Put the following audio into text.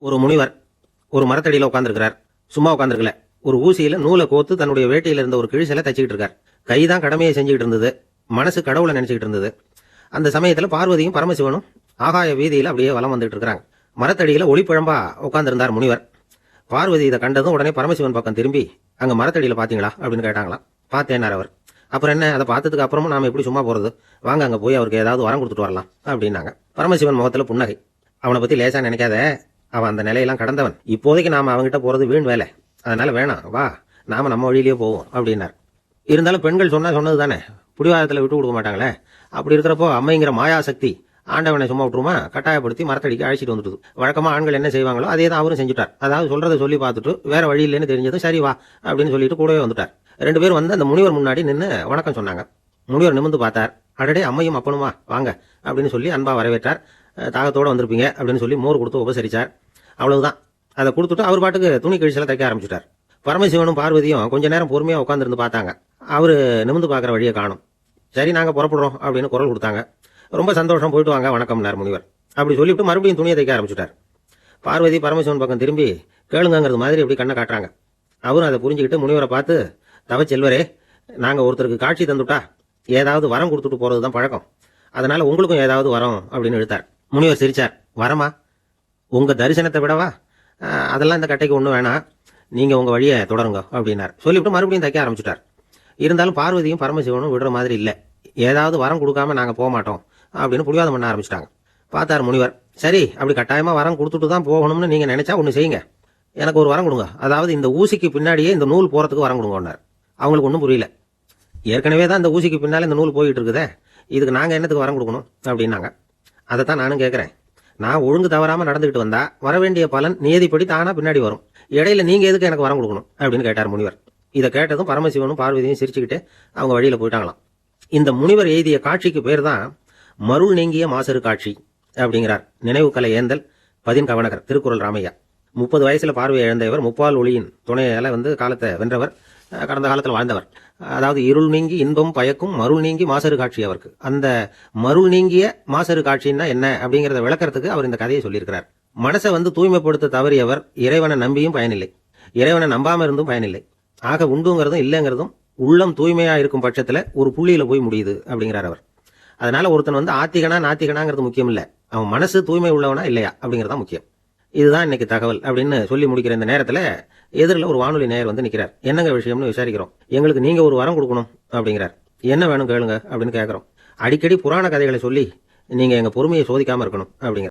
ஒரு முனிவர் ஒரு மரத்தடியில உட்கார்ந்துருக்கிறார். சும்மா உட்கார்ந்துருக்கல. ஒரு ஊசியில நூலை கோத்து தன்னுடைய வேட்டையில இருந்த ஒரு கிழிசலை தச்சுக்கிட்டு இருக்கார். கைதான் கடமையை செஞ்சுக்கிட்டு இருந்தது. மனசு கடவுளை நினைச்சுக்கிட்டு இருந்தது. அந்த சமயத்துல பார்வதியும் பரமசிவனும் ஆகாய வீதியில அப்படியே வலம் வந்துட்டு இருக்காங்க. மரத்தடியில ஒளிப்பிழம்பா உட்கார்ந்திருந்தார் முனிவர். பார்வதி இதை கண்டதும் உடனே பரமசிவன் பக்கம் திரும்பி, அங்க மரத்தடியில பாத்தீங்களா அப்படின்னு கேட்டாங்களாம். பார்த்தேன்னார் அவர். அப்புறம் என்ன, அதை பார்த்ததுக்கு அப்புறமும் நாம எப்படி சும்மா போறது, வாங்க அங்க போய் அவருக்கு ஏதாவது வரம் கொடுத்துட்டு வரலாம் அப்படின்னாங்க. பரமசிவன் முகத்துல புன்னகை. அவனை பத்தி லேசா நினைக்காத, அவன் அந்த நிலையெல்லாம் கடந்தவன். இப்போதைக்கு நாம அவன்கிட்ட போறது வீண் வேலை, அதனால வேணாம், வா நாம நம்ம வழியிலேயே போவோம் அப்படின்னார். இருந்தாலும் பெண்கள் சொன்னது தானே, புடிவாதத்துல விட்டு கொடுக்க மாட்டாங்களே. அப்படி இருக்கிறப்போ அம்மைங்கிற மாயாசக்தி ஆண்டவனை சும்மா விட்டுருமா, கட்டாயப்படுத்தி மரத்தடிக்கு அழைச்சிட்டு வந்துடுது. வழக்கமா ஆண்கள் என்ன செய்வாங்களோ அதே தான் அவரும் செஞ்சுட்டார். அதாவது சொல்றதை சொல்லி பார்த்துட்டு வேற வழி இல்லைன்னு தெரிஞ்சதும் சரி வா அப்படின்னு சொல்லிட்டு கூடவே வந்துட்டார். 2 பேரும் வந்து அந்த முனிவர் முன்னாடி நின்று வணக்கம் சொன்னாங்க. முனிவர் நிமிர்ந்து பார்த்தார். அடடே அம்மையும் அப்பனுமா, வாங்க அப்படின்னு சொல்லி அன்பா வரவேற்றார். தாகத்தோட வந்திருப்பீங்க அப்படின்னு சொல்லி மோர் கொடுத்து உபசரிச்சார். அவ்வளவுதான். அதை கொடுத்துட்டு அவர் பாட்டுக்கு துணி கிழிச்சல தைக்க ஆரம்பிச்சுட்டார். பரமசிவனும் பார்வதியும் கொஞ்ச நேரம் பொறுமையா உட்காந்துருந்து பார்த்தாங்க. அவரு நிமிர்ந்து பார்க்குற வழியை காணும். சரி நாங்க புறப்படுறோம் அப்படின்னு குரல் கொடுத்தாங்க. ரொம்ப சந்தோஷம், போயிட்டு வாங்க வணக்கம்னார் முனிவர். அப்படி சொல்லிவிட்டு மறுபடியும் துணியை தைக்க ஆரம்பிச்சுட்டார். பார்வதி பரமசிவன் பக்கம் திரும்பி கேளுங்கிறது மாதிரி அப்படி கண்ணை காட்டுறாங்க. அவரும் அதை புரிஞ்சுக்கிட்டு முனிவரை பார்த்து, தவச்செல்வரே, நாங்க ஒருத்தருக்கு காட்சி தந்துட்டா ஏதாவது வரம் கொடுத்துட்டு போறதுதான் பழக்கம், அதனால உங்களுக்கும் ஏதாவது வரம் அப்படின்னு இழுத்தார். முனிவர் சிரிச்சார். வரமா, உங்க தரிசனத்தை விடவா, அதெல்லாம் இந்த கட்டைக்கு ஒண்ணு வேணாம், நீங்க உங்க வழியை தொடருங்க அப்படின்னார். சொல்லிவிட்டு மறுபடியும் தைக்க ஆரம்பிச்சுட்டார். இருந்தாலும் பார்வதியும் பரமசிவனும் விடுற மாதிரி இல்லை. ஏதாவது வரம் கொடுக்காம நாங்க போக மாட்டோம் அப்படின்னு புடிவாதம் பண்ண ஆரம்பிச்சிட்டாங்க. பார்த்தார் முனிவர். சரி, அப்படி கட்டாயமா வரம் கொடுத்துட்டு தான் போகணும்னு நீங்க நினைச்சா ஒண்ணு செய்யுங்க, எனக்கு ஒரு வரம் கொடுங்க, அதாவது இந்த ஊசிக்கு பின்னாடியே இந்த நூல் போறதுக்கு வரம் கொடுங்கன்னார். அவங்களுக்கு ஒன்றும் புரியல. ஏற்கனவே தான் இந்த ஊசிக்கு பின்னால இந்த நூல் போயிட்டு இருக்குதே, இதுக்கு நாங்க என்னத்துக்கு வரம் கொடுக்கணும் அப்படின்னாங்க. அதைத்தான் நானும் கேட்கறேன். நான் ஒழுங்கு தவறாம நடந்துகிட்டு வந்தா வரவேண்டிய பலன் நியதிப்படி தானா பின்னாடி வரும், இடையில நீங்க எதுக்கு எனக்கு வரம் கொடுக்கணும் அப்படின்னு கேட்டார் முனிவர். இதை கேட்டதும் பரமசிவனும் பார்வதியும் சிரிச்சுக்கிட்டு அவங்க வழியில போயிட்டாங்களாம். இந்த முனிவர் எய்திய காட்சிக்கு பேர் தான் மருள் நீங்கிய மாசரு காட்சி அப்படிங்கிறார் நினைவு கலை ஏந்தல் பதின்கவனகர் திருக்குறள் ராமையா. 30 வயசுல பார்வையை இழந்தவர், முப்பால் ஒளியின் துணையால காலத்தை வென்றவர், கடந்த காலத்தில் வாழ்ந்தவர். அதாவது இருள் நீங்கி இன்பம் பயக்கும் மருள் நீங்கி மாசரு காட்சி அவருக்கு. அந்த மருள் நீங்கிய மாசரு காட்சின்னா என்ன அப்படிங்கறத விளக்கறதுக்கு அவர் இந்த கதையை சொல்லியிருக்கிறார். மனசை தூய்மைப்படுத்த தவறியவர் இறைவனை நம்பியும் பயனில்லை, இறைவனை நம்பாம இருந்தும் பயனில்லை. ஆக உண்டுங்கிறதும் இல்லைங்கிறதும் உள்ளம் தூய்மையா இருக்கும் பட்சத்துல ஒரு புள்ளியில போய் முடியுது அப்படிங்கிறார் அவர். அதனால ஒருத்தன் ஆத்திகனா நாத்திகனாங்கிறது முக்கியம் இல்ல, அவன் மனசு தூய்மை உள்ளவனா இல்லையா அப்படிங்கறதா முக்கியம். இதுதான் இன்னைக்கு தகவல் அப்படின்னு சொல்லி முடிக்கிற இந்த நேரத்துல எதிரில் ஒரு வானொலி நேயர் நிக்கிறார். என்னங்க விஷயம்னு விசாரிக்கிறோம். எங்களுக்கு நீங்க ஒரு வரம் கொடுக்கணும் அப்படிங்கிறார். என்ன வேணும் கேளுங்க அப்படின்னு கேட்கிறோம். அடிக்கடி புராண கதைகளை சொல்லி நீங்க எங்க பொறுமையை சோதிக்காம இருக்கணும் அப்படிங்கிற